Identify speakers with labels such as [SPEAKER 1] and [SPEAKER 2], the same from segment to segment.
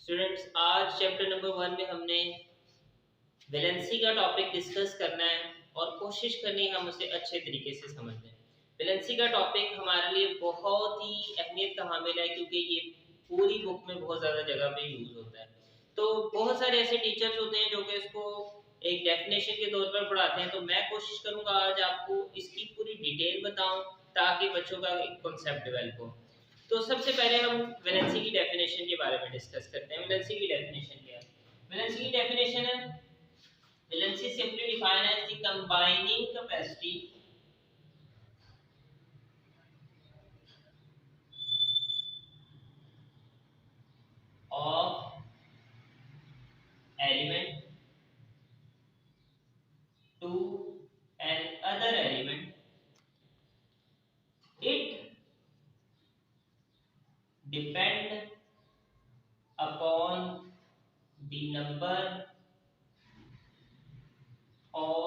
[SPEAKER 1] Students, आज chapter number 1 में हमने वैलेंसी का टॉपिक डिस्कस करना है और कोशिश करनी है हम उसे अच्छे तरीके से समझ लें। वैलेंसी का टॉपिक हमारे लिए बहुत ही अहमियत का हामिल है क्योंकि ये पूरी बुक में बहुत ज़्यादा जगह पे यूज़ होता है। तो बहुत सारे ऐसे टीचर्स होते हैं जो कि इसको एक डेफिनेशन के तौर पर पढ़ाते हैं, तो मैं कोशिश करूँगा आज आपको इसकी पूरी डिटेल बताऊँ ताकि बच्चों का एक कॉन्सेप्ट डेवलप हो। तो सबसे पहले हम वैलेंसी की डेफिनेशन के बारे में डिस्कस करते हैं। वैलेंसी की डेफिनेशन क्या है? वैलेंसी की डेफिनेशन है, valency simply defined as the combining capacity of element to another element. It depend upon the number of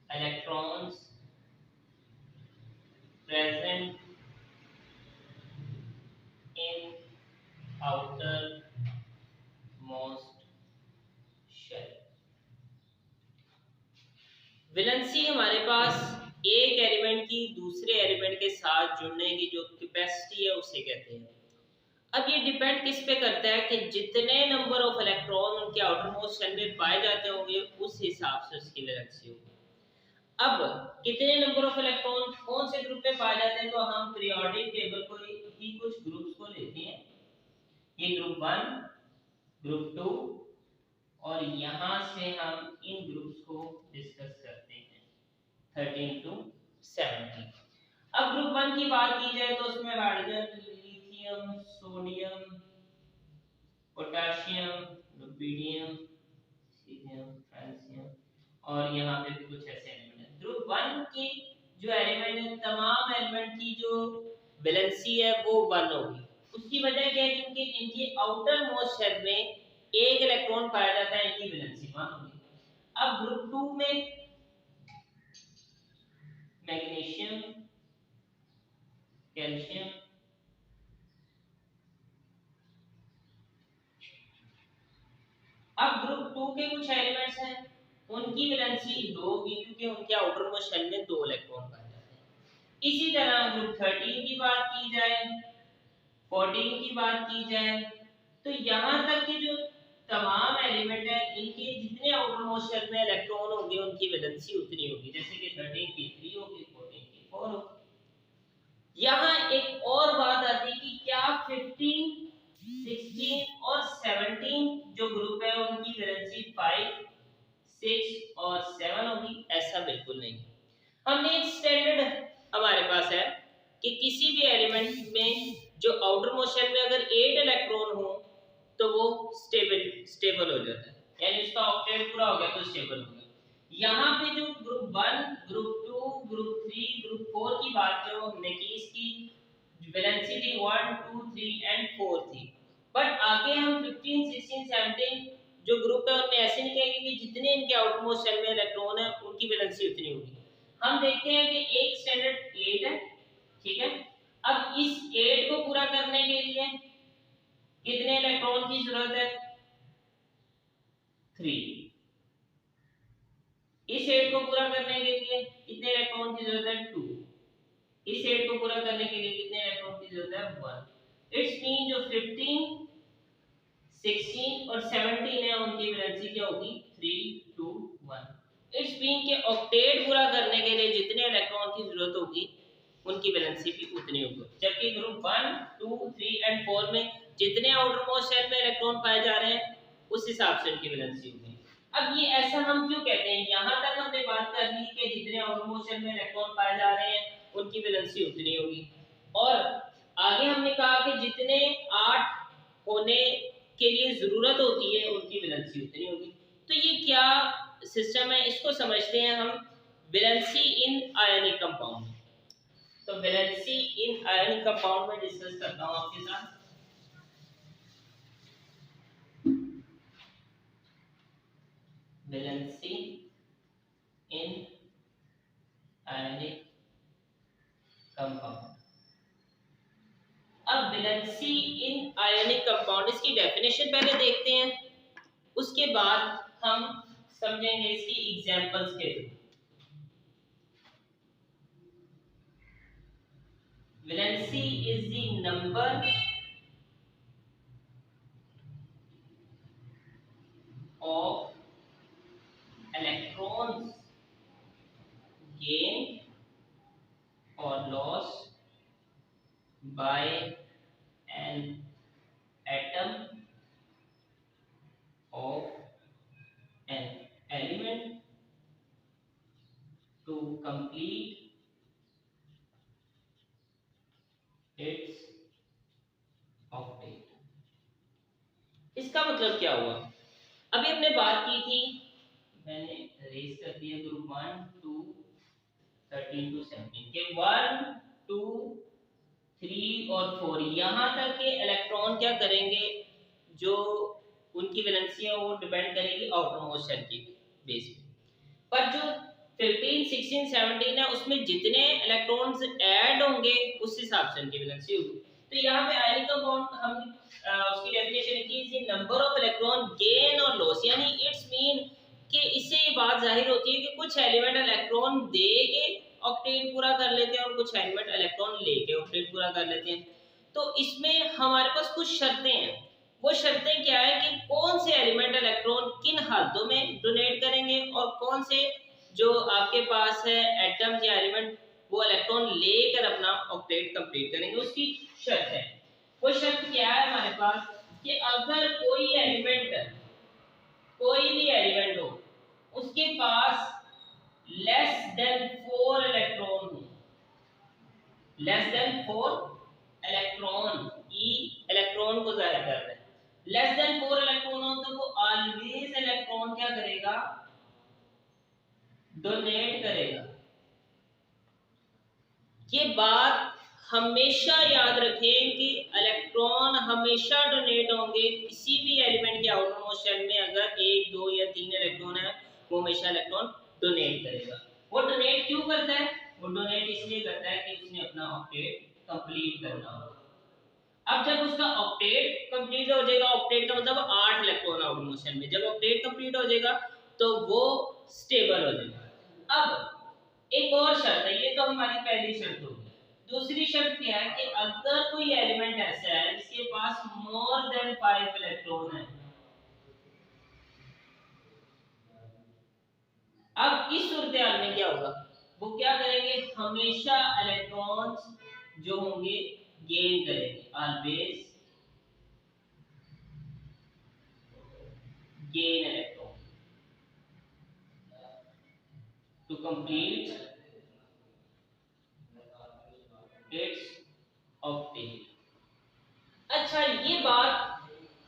[SPEAKER 1] electrons present in outermost shell. Valency हमारे पास एक एलिमेंट की दूसरे एलिमेंट के साथ जुड़ने की जो कैपेसिटी है उसे कहते हैं। अब ये डिपेंड किस पे करता है कि जितने नंबर ऑफ इलेक्ट्रॉन उनके आउटर मोस्ट शेल में पाए जाते होंगे उस हिसाब से उसकी वैलेंसी होगी। अब कितने नंबर ऑफ इलेक्ट्रॉन कौन से ग्रुप में पाए जाते हैं, तो हम पीरियोडिक टेबल को ही कुछ ग्रुप्स को लेते हैं। ये ग्रुप 1, ग्रुप 2 और यहाँ से हम इन ग्रुप्स को डिस्कस करते हैं 13 टू 17। अब ग्रुप 1 की बात की जाए तो उसमें hydrogen, lithium, sodium, potassium, rubidium, caesium, francium और यहाँ पे भी कुछ ऐसे एलिमेंट हैं। ग्रुप 1 की जो एलिमेंट है, तमाम एलिमेंट की जो वैलेंसी है वो 1 होगी। उसकी वजह क्या है? क्योंकि इनकी आउटर मोस्ट शेल में एक इलेक्ट्रॉन पाया जाता है, इनकी वैलेंसी 1 होगी। अब ग्रुप 2 में मैग्नीशियम, कैल्शियम, अब ग्रुप 2 के कुछ एलिमेंट्स हैं, उनकी वैलेंसी 2 होगी क्योंकि उनके आउटर मोस्ट शेल में 2 इलेक्ट्रॉन पाए जाते हैं। इसी तरह ग्रुप 13 की बात की जाए, 14 की बात की जाए, तो यहाँ तक कि जो तमाम एलिमेंट है इनके जितने आउटर मोस्ट शेल में इलेक्ट्रॉन होंगे उनकी वैलेंसी उतनी होगी। जैसे कि 13 की 3 होगी, 14 की 4 होगी। यहाँ एक और बात आती है कि क्या 15, 16 और 17 जो ग्रुप है उनकी वैलेंसी 5, 6 और 7 होगी? ऐसा बिल्कुल नहीं। हमने एक स्टैंडर्ड हमारे पास है कि किसी भी एलिमेंट में जो आउटर मोस्ट शेल में अगर 8 इलेक्ट्रॉन हो तो वो स्टेबल हो जाता है, यानी उसका ऑक्टेट पूरा हो गया तो स्टेबल हो गया। यहाँ पे जो ग्रुप 1, ग्रुप 2, ग्रुप 3, ग्रुप 4 की बात जो हमने की, इसकी वैलेंसी थी 1, 2, 3 एंड 4 थी। बट आगे हम 15, 16, 17 जो ग्रुप है उनमें ऐसे नहीं कहेंगे कि जितने इनके आउटर मोस्ट शेल में इलेक्ट्रॉन है उनकी वैलेंसी उतनी होगी। हम देखते हैं कि एक स्टैंडर्ड 8 है, ठीक है। अब इस 8 को पूरा करने के लिए कितने इलेक्ट्रॉन की जरूरत है? 3। इस 8 को पूरा करने के लिए कितने इलेक्ट्रॉन की जरूरत है? 2। इस 8 को पूरा करने के लिए कितने इलेक्ट्रॉन की जरूरत है? 1। इट्स मीन जो 15, 16 और 17 है उनकी वैलेंसी क्या होगी? 3, 2, 1। इट्स मीन के ऑक्टेट पूरा करने के लिए जितने इलेक्ट्रॉन की जरूरत होगी उनकी वैलेंसी भी उतनी होगी। जबकि ग्रुप 1, 2, 3 एंड 4 में जितने आउटर मोस्ट शेल में इलेक्ट्रॉन पाए जा रहे हैं उस हिसाब से उनकी वैलेंसी होगी। अब ये ऐसा हम क्यों कहते हैं? यहाँ तक हमने बात कर ली कि जितने आउटर मोस्ट शेल में इलेक्ट्रॉन पाए जा रहे हैं उनकी वैलेंसी उतनी होगी, और आगे हमने कहा कि जितने 8 होने के लिए जरूरत होती है उनकी वैलेंसी उतनी होगी। तो ये क्या सिस्टम है, इसको समझते हैं हम वैलेंसी इन आयनिक कंपाउंड। तो वैलेंसी इन आयनिक कंपाउंड में डिस्कस करता हूं आपके साथ। वैलेंसी इन आयनिक कंपाउंड। अब वैलेंसी इन आयनिक कंपाउंड, इसकी डेफिनेशन पहले देखते हैं, उसके बाद हम समझेंगे इसकी एग्जांपल्स के through. Valency is the number of electrons gained or lost by an atom of an element to complete its octet। इसका मतलब क्या हुआ? अभी हमने बात की थी, मैंने रेस कर दिया ग्रुप 1 2 13 टू 17 के 1 2 3 और 4 यहाँ तक के इलेक्ट्रॉन क्या करेंगे, जो उनकी वैलेंसी है वो डिपेंड करेगी आउटर मोस्ट शेल की बेस पे। पर जो 15 16 17 है उसमें जितने इलेक्ट्रॉन्स ऐड होंगे उस हिसाब से उनकी वैलेंसी होगी। तो यहाँ पे आयनिक कंपाउंड हम उसकी डेफिनेशन लिखी है नंबर ऑफ इलेक्ट्रॉन गेन और लॉस, यानी इट्स मीन कि इससे ये बात जाहिर होती है कि कुछ एलिमेंट इलेक्ट्रॉन दे के ऑक्टेट पूरा कर लेते हैं और कुछ एलिमेंट इलेक्ट्रॉन लेके ऑक्टेट पूरा कर लेते हैं। तो इसमें हमारे पास कुछ शर्तें हैं, वो शर्तें क्या है कि कौन से एलिमेंट इलेक्ट्रॉन किन हालतों में डोनेट करेंगे और कौन से जो आपके पास है एटम या एलिमेंट वो इलेक्ट्रॉन लेकर अपना ऑक्टेट कंप्लीट करेंगे, उसकी शर्त है। वो शर्त क्या है हमारे पास कि अगर कोई एलिमेंट, कोई भी एलिमेंट हो उसके पास लेस देन 4 इलेक्ट्रॉन हो, लेस देन 4 इलेक्ट्रॉन, ई इलेक्ट्रॉन को जाहिर कर रहे हैं, लेस देन 4 इलेक्ट्रॉन हो तो वो ऑलवेज इलेक्ट्रॉन क्या करेगा, डोनेट करेगा। ये बात हमेशा याद रखें कि इलेक्ट्रॉन हमेशा डोनेट होंगे किसी भी एलिमेंट के आउटर मोस्ट शेल में। अगर 1 2 या 3 इलेक्ट्रॉन है वो हमेशा इलेक्ट्रॉन डोनेट करेगा। वो डोनेट क्यों करता है? वो डोनेट इसलिए करता है कि उसने अपना ऑक्टेट कंप्लीट करना हो। अब जब उसका ऑक्टेट कंप्लीट हो जाएगा, ऑक्टेट का मतलब 8 इलेक्ट्रॉन आउटर मोस्ट शेल में, जब ऑक्टेट कंप्लीट हो जाएगा तो वो स्टेबल हो जाएगा। अब एक और शर्त है, ये तो हमारी पहली शर्त होगी। दूसरी शर्त क्या है कि अगर कोई एलिमेंट ऐसा है जिसके पास मोर देन 5 इलेक्ट्रॉन है, अब इस सूरत-ए-हाल में क्या होगा, वो क्या करेंगे, हमेशा इलेक्ट्रॉन्स जो होंगे गेन करेंगे, always gain electron to complete its octet. अच्छा, ये बात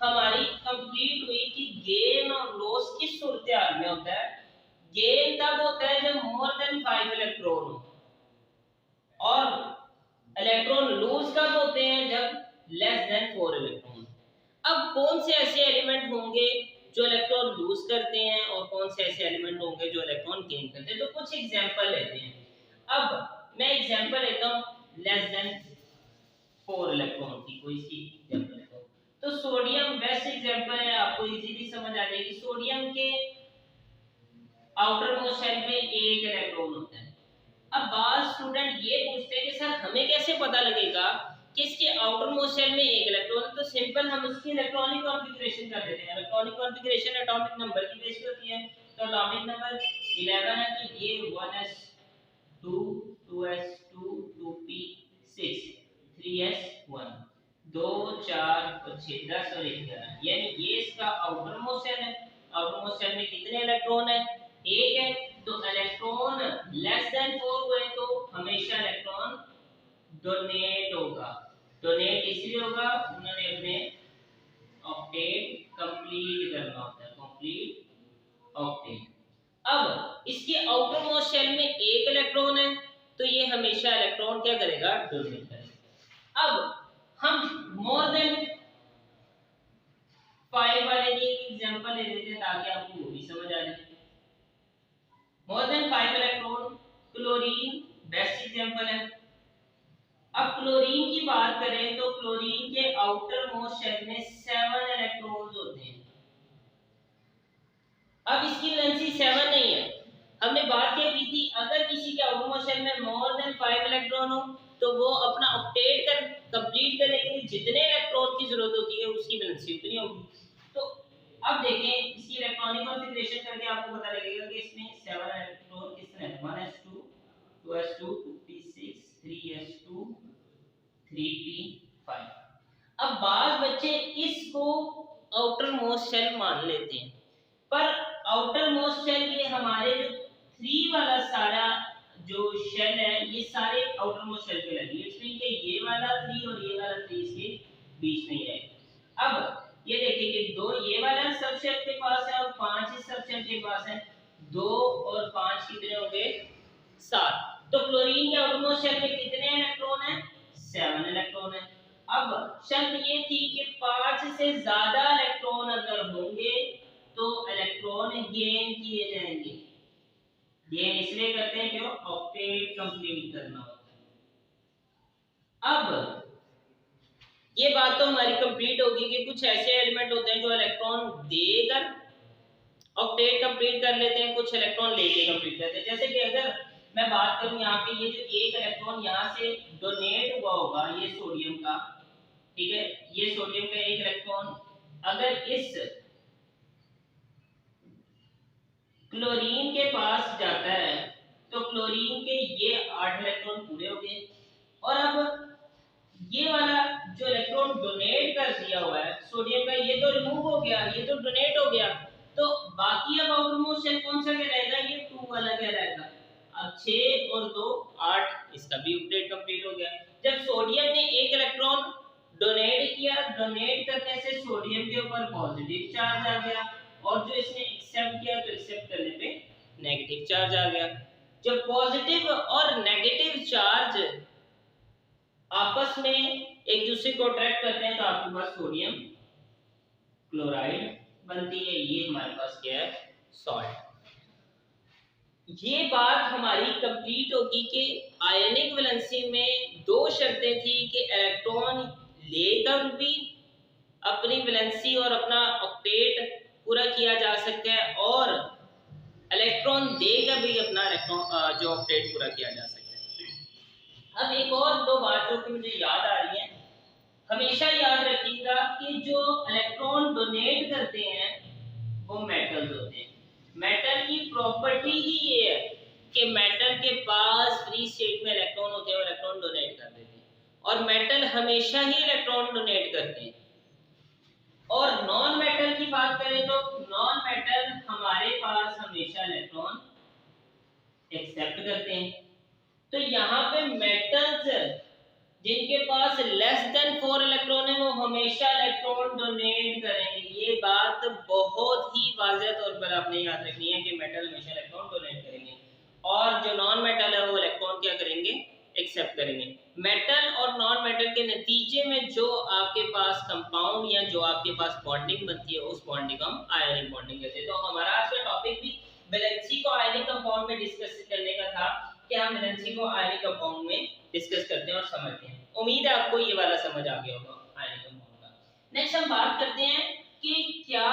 [SPEAKER 1] हमारी कंप्लीट हुई कि गेन और लॉस किस सूरत-ए-हाल में होता है। गेन तब होता है जब मोर देन 5 इलेक्ट्रॉन हो, और इलेक्ट्रॉन लूज कब होते हैं, जब लेस देन 4 इलेक्ट्रॉन। अब कौन से ऐसे एलिमेंट होंगे जो इलेक्ट्रॉन लूज करते हैं और कौन से ऐसे एलिमेंट होंगे जो इलेक्ट्रॉन गेन करते हैं, तो कुछ एग्जांपल लेते हैं। अब मैं एग्जांपल लेता हूं लेस देन 4 इलेक्ट्रॉन की, कोई सी एग्जांपल लेता हूं। तो सोडियम बेस्ट एग्जांपल है, आपको इजीली समझ आ जाएगी। सोडियम के आउटर मोस्ट शेल में 1 इलेक्ट्रॉन होता है। अब बात स्टूडेंट ये पूछते हैं कि सर हमें कैसे पता लगेगा कि इसके आउटर मोस्ट शेल में 1 इलेक्ट्रॉन है। तो सिंपल हम उसकी इलेक्ट्रॉनिक कॉन्फ़िगरेशन कर देते हैं। इलेक्ट्रॉनिक कॉन्फ़िगरेशन एटॉमिक नंबर की बेस पे होती है। तो एटॉमिक नंबर 11 है तो ये 1s2 2s2 2p6 3s1 2 4 और 6 10 और 11, यानी ये इसका आउटर मोस्ट शेल है। आउटर मोस्ट शेल में कितने इलेक्ट्रॉन है, 1 है। तो इलेक्ट्रॉन लेस देन 4 हुए तो हमेशा इलेक्ट्रॉन डोनेट होगा। डोनेट इसलिए होगा उन्होंने अपने ऑक्टेट कंप्लीट करना होता है, कंप्लीट ऑक्टेट। अब इसके आउटर मोस्ट शेल में 1 इलेक्ट्रॉन है तो ये हमेशा इलेक्ट्रॉन क्या करेगा, डोनेट करेगा। अब हम मोर देन 5 वाले की एक एग्जांपल ले लेते हैं ताकि आपको वो भी समझ आ जाए। More than 5 electron, chlorine best example है। अब क्लोरीन की बात करें तो क्लोरीन के आउटर मोस्ट शेल में 7 इलेक्ट्रॉन्स होते हैं। अब इसकी वैलेंसी 7 नहीं है। हमने बात क्या की थी, अगर किसी के आउटर मोस्ट शेल में मोर देन 5 इलेक्ट्रॉन हो तो वो अपना ऑक्टेट कर कंप्लीट करने के लिए जितने इलेक्ट्रॉन की जरूरत होती है उसकी वैलेंसी उतनी होगी। तो अब देखें इसकी इलेक्ट्रॉनिक कॉन्फ़िगरेशन करके आपको पता लगेगा कि इसमें 7 इलेक्ट्रॉन किस तरह है, 1s2 2s2 2p6 3s2 3p5। अब बाद बच्चे इसको आउटर मोस्ट शेल मान लेते हैं, पर आउटर मोस्ट शेल के हमारे जो 3 वाला सारा जो शेल है ये सारे आउटर मोस्ट शेल के लगे, इसमें कि ये वाला 3 और ये वाला 3 इसके बीच में ही है। अब ये देखिए कि 2 ये वाला सब शेल के पास है और 5 इस सब शेल के पास है। 2 और 5 कितने हो गए, 7। तो क्लोरीन के आउटर मोस्ट शेल में कितने इलेक्ट्रॉन है, 7 इलेक्ट्रॉन है। अब शर्त ये थी कि 5 से ज्यादा इलेक्ट्रॉन अगर होंगे तो इलेक्ट्रॉन गेन किए जाएंगे। गेन इसलिए करते हैं क्यों, ऑक्टेट कंप्लीट करना होता है। अब ये बात तो हमारी कंप्लीट होगी कि कुछ ऐसे एलिमेंट होते हैं जो इलेक्ट्रॉन देकर ऑक्टेट कंप्लीट कर लेते हैं, कुछ इलेक्ट्रॉन लेके कंप्लीट करते हैं। जैसे कि अगर मैं बात करूं यहाँ पे ये जो एक इलेक्ट्रॉन यहाँ से डोनेट हुआ होगा ये सोडियम का, ठीक है, ये सोडियम का एक इलेक्ट्रॉन अगर इस क्लोरीन के पास जाता है तो क्लोरीन के ये 8 इलेक्ट्रॉन पूरे हो गए। और अब ये वाला जो इलेक्ट्रॉन डोनेट कर दिया हुआ है सोडियम का ये तो रिमूव हो गया, ये तो डोनेट हो गया, तो बाकी अब आउटर मोस्ट शेल कौन सा क्या रहेगा, ये 2 वाला क्या रहेगा। अब 6 और 2 8, इसका भी अपडेट कंप्लीट हो गया। जब सोडियम ने एक इलेक्ट्रॉन डोनेट किया, डोनेट करने से सोडियम के ऊपर पॉजिटिव चार्ज आ गया और जो इसने एक्सेप्ट किया तो एक्सेप्ट करने पे नेगेटिव चार्ज आ गया। जब पॉजिटिव और नेगेटिव चार्ज आपस में एक दूसरे को अट्रैक्ट करते हैं तो आपके पास सोडियम क्लोराइड बनती है, ये हमारे पास क्या है, सॉल्ट। ये बात हमारी कंप्लीट होगी कि आयनिक वैलेंसी में 2 शर्तें थी कि इलेक्ट्रॉन लेकर भी अपनी वैलेंसी और अपना ऑक्टेट पूरा किया जा सकता है और इलेक्ट्रॉन देकर भी अपना इलेक्ट्रॉन जो ऑक्टेट पूरा किया जा सकता है। अब एक और 2 बात जो कि मुझे याद आ रही है, हमेशा याद रखिएगा कि जो इलेक्ट्रॉन डोनेट करते हैं वो मेटल्स होते हैं। मेटल की प्रॉपर्टी ही ये है कि मेटल के पास फ्री स्टेट में इलेक्ट्रॉन होते हैं और इलेक्ट्रॉन डोनेट कर देते हैं, और मेटल हमेशा ही इलेक्ट्रॉन डोनेट करते हैं। और नॉन मेटल की बात करें तो नॉन मेटल हमारे पास हमेशा इलेक्ट्रॉन एक्सेप्ट करते हैं। तो यहाँ पे मेटल्स जिनके पास लेस देन 4 इलेक्ट्रॉन है वो हमेशा इलेक्ट्रॉन डोनेट करेंगे। ये बात बहुत ही वाज़ेह तौर पर आपने याद रखनी है कि मेटल हमेशा इलेक्ट्रॉन डोनेट करेंगे और जो नॉन मेटल है वो इलेक्ट्रॉन क्या करेंगे, एक्सेप्ट करेंगे। मेटल और नॉन मेटल के नतीजे में जो आपके पास कंपाउंड या जो आपके पास बॉन्डिंग बनती है उस बॉन्डिंग हम आयनिक बॉन्डिंग कहते हैं। तो हमारा आज का टॉपिक भी वैलेंसी को आयनिक कंपाउंड में डिस्कस करने का था कि हम वैलेंसी को आयनिक कंपाउंड में डिस्कस करते हैं और समझते हैं। उम्मीद है आपको ये वाला समझ आ गया होगा आयनिक कंपाउंड का। नेक्स्ट हम बात करते हैं कि क्या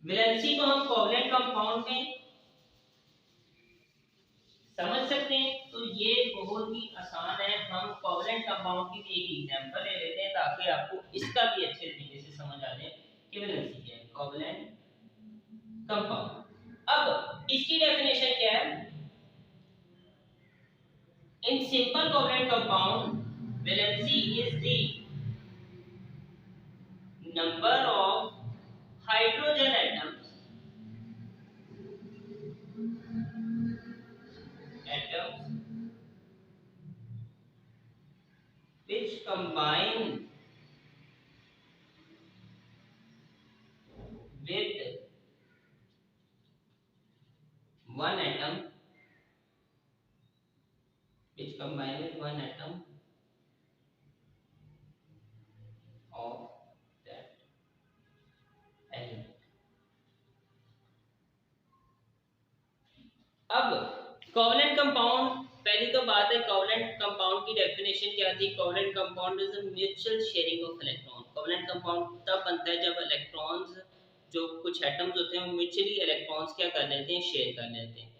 [SPEAKER 1] वैलेंसी को हम कोवलेंट कंपाउंड में समझ सकते हैं। तो ये बहुत ही आसान है, हम कोवलेंट कंपाउंड की एक एग्जांपल ले लेते हैं ताकि आपको इसका भी अच्छे तरीके से समझ आ जाए कि वैलेंसी क्या है, कोवलेंट कंपाउंड। अब इसकी डेफिनेशन क्या है, in simple covalent compound valency is the number of hydrogen atoms which combine with one atom of that element। अब कोवलेंट कंपाउंड पहली पहली तो बात है कोवलेंट कंपाउंड की डेफिनेशन क्या थी। Covalent compound is a mutual sharing of electron. Covalent compound तब बनता है जब इलेक्ट्रॉन्स, जो कुछ एटम्स होते हैं, वो म्यूचुअली इलेक्ट्रॉन्स क्या कर लेते हैं, शेयर कर लेते हैं।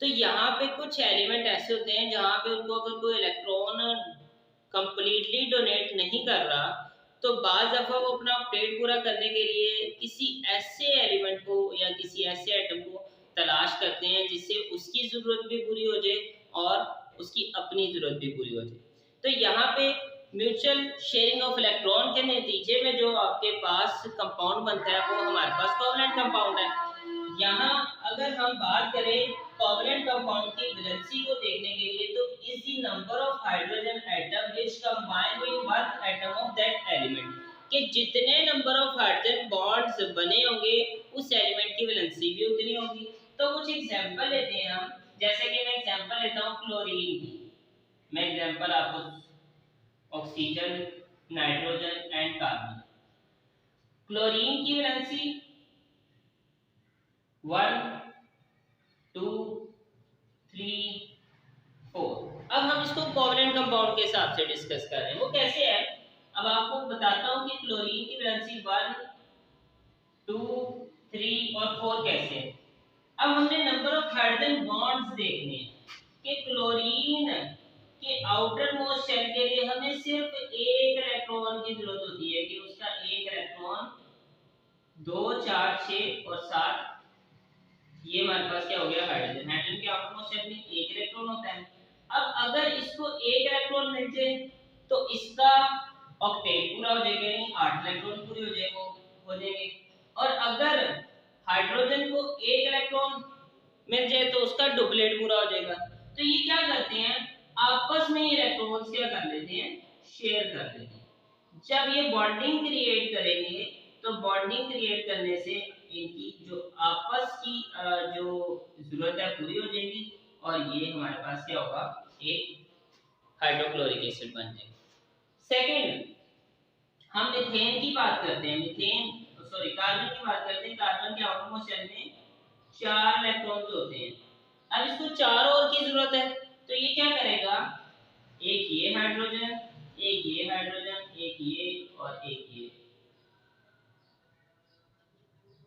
[SPEAKER 1] तो यहाँ पे कुछ एलिमेंट ऐसे होते हैं जहाँ पे उनको अगर कोई इलेक्ट्रॉन कंप्लीटली डोनेट नहीं कर रहा, तो बाज दफा वो अपना पेट पूरा करने के लिए किसी ऐसे एलिमेंट को या किसी ऐसे एटम को तलाश करते हैं जिससे उसकी ज़रूरत भी पूरी हो जाए और उसकी अपनी ज़रूरत भी पूरी हो जाए। तो यहाँ पे म्यूचुअल शेयरिंग ऑफ इलेक्ट्रॉन के नतीजे में जो आपके पास कंपाउंड बनता है वो हमारे पास कोवलेंट कंपाउंड है। यहाँ अगर हम बात करें कोवलेंट कंपाउंड की वैलेंसी को देखने के लिए, तो is the number of hydrogen atom which combine with one atom of that element, कि जितने नंबर ऑफ हाइड्रोजन बॉन्ड्स बने होंगे उस एलिमेंट की वैलेंसी भी उतनी होगी। तो कुछ एग्जांपल लेते हैं हम, जैसे कि मैं एग्जांपल लेता हूं क्लोरीन की। मैं एग्जांपल आपको oxygen, nitrogen and carbon. Chlorine की वैलेंसी 1 2 3 4। अब हम इसको कोवलेंट कंपाउंड के हिसाब से डिस्कस कर रहे हैं। वो कैसे है, अब आपको बताता हूं कि क्लोरीन की वैलेंसी 1 2 3 और 4 कैसे है। अब हमने नंबर ऑफ हाइड्रोजन बॉन्ड्स देखने हैं कि क्लोरीन के आउटर मोस्ट शेल के लिए हमें सिर्फ एक इलेक्ट्रॉन की जरूरत होती है, कि उसका एक इलेक्ट्रॉन 2 4 6 और 7, ये हमारे पास क्या हो गया, हाइड्रोजन। हाइड्रोजन के आउटर मोस्ट शेल में एक इलेक्ट्रॉन होता है। अब अगर इसको एक इलेक्ट्रॉन मिल जाए तो इसका ऑक्टेट पूरा हो जाएगा, यानी 8 इलेक्ट्रॉन पूरे हो जाएंगे। और अगर हाइड्रोजन को एक इलेक्ट्रॉन मिल जाए तो उसका डुप्लेट पूरा हो जाएगा। तो ये क्या करते हैं, आपस में इलेक्ट्रॉन्स क्या कर लेते हैं, शेयर कर लेते हैं। जब ये बॉन्डिंग क्रिएट करेंगे तो बॉन्डिंग क्रिएट करने से इनकी जो आपस की जो जरूरत है पूरी हो जाएगी और ये हमारे पास क्या होगा, एक हाइड्रोक्लोरिक एसिड बन जाएगा। सेकंड, हम मीथेन की बात करते हैं। कार्बन की बात करते हैं। कार्बन के आउटर मोस्ट शेल में 4 इलेक्ट्रॉन्स होते हैं। अब इसको 4 और की जरूरत है, तो ये क्या करेगा, एक ये हाइड्रोजन, एक ये हाइड्रोजन, एक ये और एक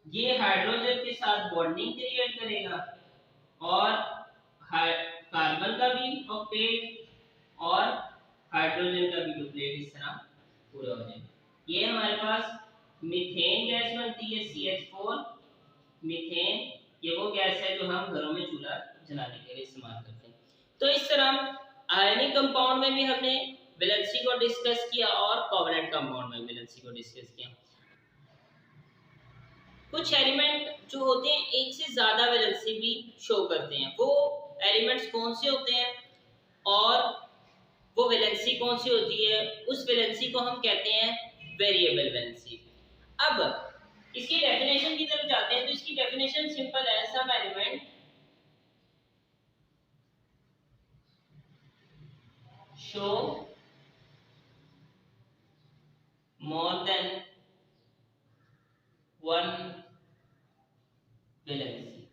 [SPEAKER 1] ये हाइड्रोजन के साथ बॉन्डिंग क्रिएट करेगा और कार्बन का भी ऑक्टेट और हाइड्रोजन का भी डुप्लेट इस तरह पूरा हो जाएगा। ये हमारे पास मीथेन गैस बनती है, CH4 मीथेन। ये वो गैस है जो हम घरों में चूल्हा जलाने के लिए इस्तेमाल करते हैं। तो इस तरह आयनिक कंपाउंड में भी हमने वैलेंसी को डिस्कस किया और कोवलेंट कंपाउंड में वैलेंसी को डिस्कस किया। कुछ एलिमेंट जो होते हैं एक से ज्यादा वैलेंसी भी शो करते हैं। वो एलिमेंट्स कौन से होते हैं और वो वैलेंसी कौन सी होती है, उस वैलेंसी को हम कहते हैं वेरिएबल वैलेंसी। अब इसकी डेफिनेशन की तरफ जाते हैं, तो इसकी डेफिनेशन सिंपल है, some element show more than one valency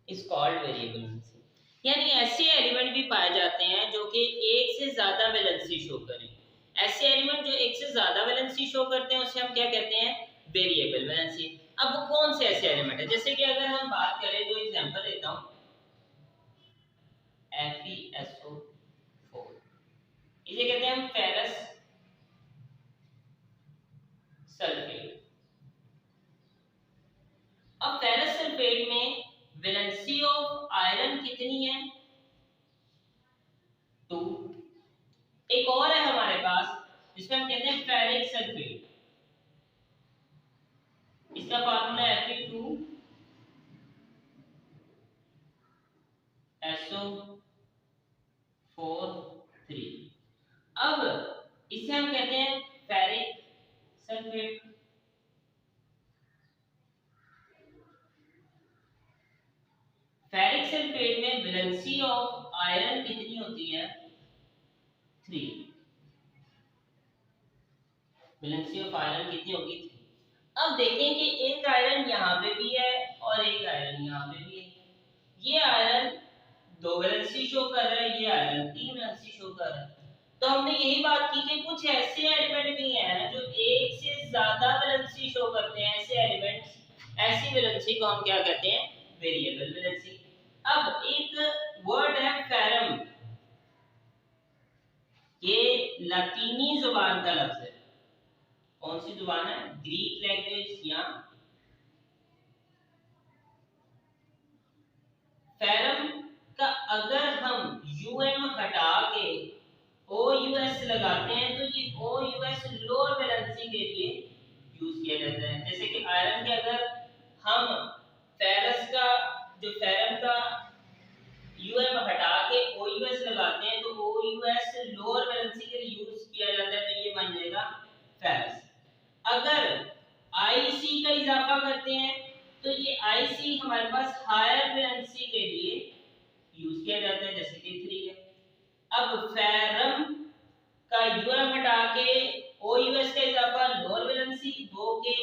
[SPEAKER 1] is called variable valency. यानी ऐसे एलिमेंट भी पाए जाते हैं जो कि एक से ज्यादा वैलेंसी शो करें। ऐसे एलिमेंट जो एक से ज्यादा वैलेंसी शो करते हैं उसे हम क्या कहते हैं, वेरिएबल वैलेंसी। अब वो कौन से ऐसे एलिमेंट है, जैसे कि अगर हम बात करें, जो एग्जांपल देता हूं, FeSO4, इसे कहते हैं हम फेरस सल्फेट। अब फेरस सल्फेट में वैलेंसी ऑफ आयरन कितनी है, 2। एक और है हमारे पास जिसमें हम कहते हैं फेरिक सल्फेट, इसका फार्मूला है Fe2SO4 3। अब इसे हम कहते हैं फेरिक सल्फेट। फेरिक सल्फेट में वैलेंसी ऑफ आयरन कितनी होती है, 3। वैलेंसी ऑफ आयरन कितनी होगी, 3। अब देखें कि एक आयरन यहाँ पे भी है और एक आयरन यहाँ पे भी है। ये आयरन 2 वैलेंसी शो कर रहा है, ये आयरन 3 वैलेंसी शो कर रहा है। तो हमने यही बात की कि कुछ ऐसे एलिमेंट भी हैं जो एक से ज्यादा वैलेंसी शो करते हैं। ऐसे एलिमेंट्स, ऐसी वैलेंसी को हम क्या कहते हैं? Variable valency. अब एक वर्ड है फेरम, ये लातीनी जुबान का लफ्ज है। कौन सी जुबान है? ग्रीक लैंग्वेज या फेरम का अगर हम यूएम हटा के OUS लगाते हैं तो ये OUS लोअर वैलेंसी के लिए यूज किया जाता है। जैसे कि आयरन के अगर हम फेरस का जो फेरम का UM हटा के OUS लगाते हैं तो OUS लोअर वैलेंसी के लिए यूज किया जाता है, तो ये बन जाएगा फेरस। अगर IC का इजाफा करते हैं तो ये IC हमारे पास हायर वैलेंसी के लिए यूज किया जाता है, जैसे कि 3 है। अब फेरम का UM हटा के OUS का इजाफा लोअर वैलेंसी 2 के,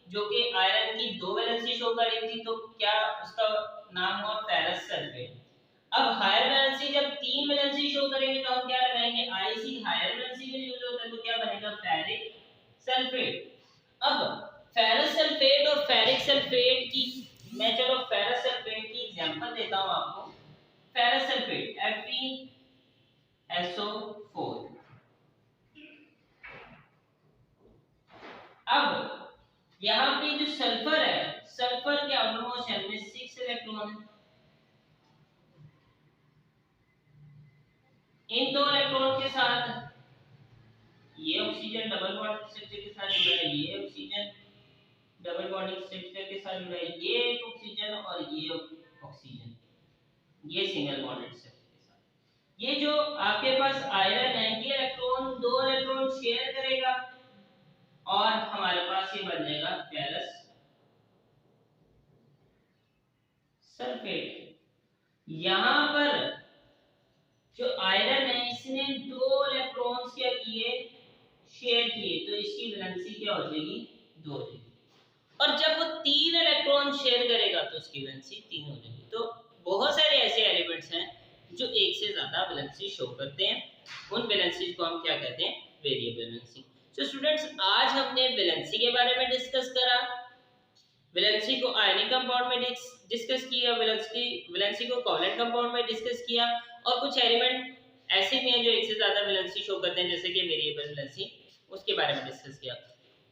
[SPEAKER 1] जो कि आयरन की 2 वैलेंसी शो कर रही थी, तो क्या उसका नाम हुआ फेरस सल्फेट। अब हायर वैलेंसी जब 3 वैलेंसी शो करेंगे तो हम क्या लगाएंगे? IC हायर वैलेंसी के लिए यूज होता है, तो क्या बनेगा? Ferric sulphate. अब फेरस सल्फेट और फेरिक सल्फेट की मैं चलो फेरस सल्फेट की एग्जांपल देता हूं आपको। Ferrous sulphate FeSO4। अब यहाँ पे जो सल्फर है, सल्फर के आउटरमोस्ट शेल में 6 इलेक्ट्रॉन है। इन 2 इलेक्ट्रॉन के साथ ये ऑक्सीजन डबल बॉन्ड स्ट्रक्चर के साथ जुड़ा है, ये ऑक्सीजन डबल बॉन्डिंग स्ट्रक्चर के साथ जुड़ा है, ये एक ऑक्सीजन और ये ऑक्सीजन, ये सिंगल बॉन्डेड स्ट्रक्चर के साथ। ये जो आपके पास आयरन है, ये इलेक्ट्रॉन 2 इलेक्ट्रॉन शेयर करेगा और हमारे पास ये बन जाएगा फेरस सल्फेट। यहां पर जो आयरन है इसने 2 इलेक्ट्रॉन्स क्या किए? शेयर किए, तो इसकी वैलेंसी क्या हो जाएगी? 2 हो जाएगी। और जब वो 3 इलेक्ट्रॉन शेयर करेगा तो उसकी वैलेंसी 3 हो जाएगी। तो बहुत सारे ऐसे एलिमेंट्स हैं जो एक से ज्यादा वैलेंसी शो करते हैं। उन वैलेंसीज को हम क्या कहते हैं? Variable valency. तो स्टूडेंट्स, आज हमने वैलेंसी के बारे में डिस्कस करा, वैलेंसी को आयनिक कंपाउंड में डिस्कस किया, वैलेंसी को कोवलेंट कंपाउंड में डिस्कस किया, और कुछ एलिमेंट ऐसे भी हैं जो एक से ज्यादा वैलेंसी शो करते हैं, जैसे कि वेरिएबल वैलेंसी, उसके बारे में डिस्कस किया।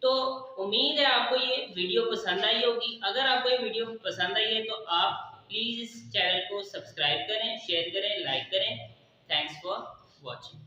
[SPEAKER 1] तो उम्मीद है आपको ये वीडियो पसंद आई होगी। अगर आपको ये वीडियो पसंद आई है तो आप प्लीज इस चैनल को सब्सक्राइब करें, शेयर करें, लाइक करें। Thanks for watching.